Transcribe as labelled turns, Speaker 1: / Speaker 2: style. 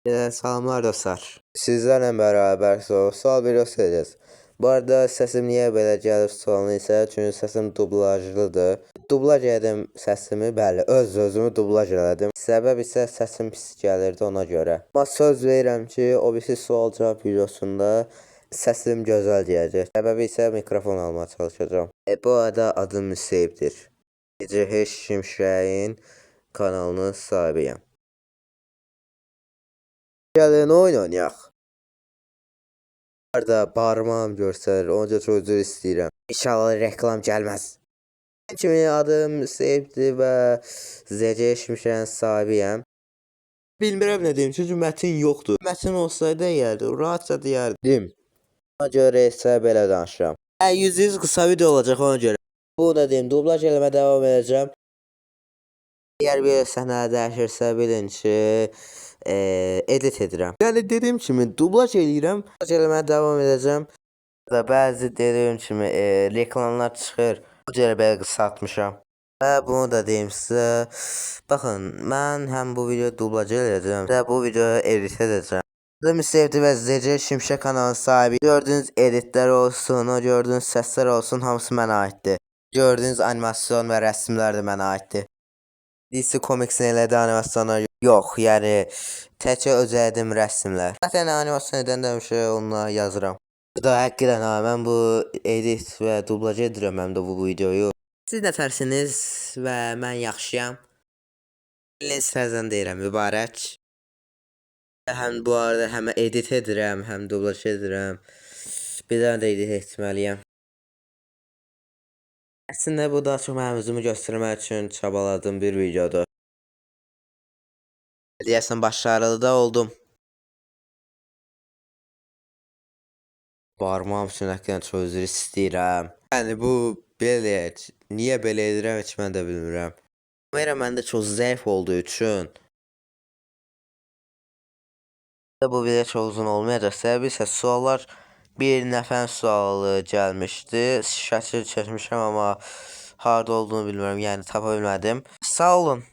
Speaker 1: Salamlar dostlar. Sizlerle beraber soru videosu edeceğiz. Bu arada sesim niye belə gəlir sualını isə çünki səsim dublajlıdır. Dublaj edim səsimi, bəli, özümü dublaj elədim. Səbəb isə səsim pis gəlirdi ona görə. Amma söz verirəm ki, o birisi sual cavab videosunda səsim gözəl gələcək. Səbəbi isə mikrofon almaya çalışacağam. Bu arada adım Müseyibdir. Gecə Şimşəyin kanalının sahibiyəm. Gəlin oyun oynayaq. Bu arada barmağım göstərir, onca çox üzr istəyirəm. İnşallah reklam gəlməz. Kimi adım Seyibdir və ZC Şimşəyin sahibiyəm. Bilmirəm nə deyim, çünki mətin yoxdur. Mətin olsaydı deyərdi, rahatca deyərdim. Ona görə isə belə danışıram. 100 qısa video olacaq ona görə. Bu da deyim, dublaj eləmə davam edəcəm. Əgər bir səhnə dəyişirsə bilin ki, edit edirəm. Yəni dediyim kimi dublaj eləyirəm, dublaj eləməyə davam edəcəm. Da bəzi dediyim kimi reklamlar çıxır. Bu cürə belə qısaltmışam. Və bunu da deyim sizə. Baxın, mən həm bu video dublaj eləyəcəm, və bu videoyu edit edəcəm. Adım Sevdi və ZC Şimşək kanalının sahibi. Gördüyünüz editlər olsun, o gördüyünüz səslər olsun, hamısı mənə aiddir. Gördüyünüz animasyon və rəsmlər də mənə aiddir. DC Comics'in elədiyi animasyonlar yox, yəni təkcə özəldim rəsmlər. Zaten animasyon edən demişə onunla yazıram. Bu da həqiqətən mən bu edit və dublaj edirəm həm də bu videoyu. Siz nətərsiniz və mən yaxşıyam. Sizdən deyirəm, mübarək. Həm bu arada həm edit edirəm, həm dublaj edirəm. Bir dənə də edit etməliyəm. Əslində bu daha çox mənim özümü göstərmək üçün çabaladığım bir videodur. Deyəsən başarılı da oldum. Barmağım üçün həqiqətən çox üzr istəyirəm. Yəni bu belə, niyə belə edirəm heç mən də bilmirəm. Kamera məndə çox zəif olduğu üçün bu video çox uzun olmayacaq. Səbəbi isə suallar bir nəfərin sualı gəlmişdi. Şəkil çəkmişəm amma harda olduğunu bilmirəm, yəni tapa bilmədim. Sağ olun.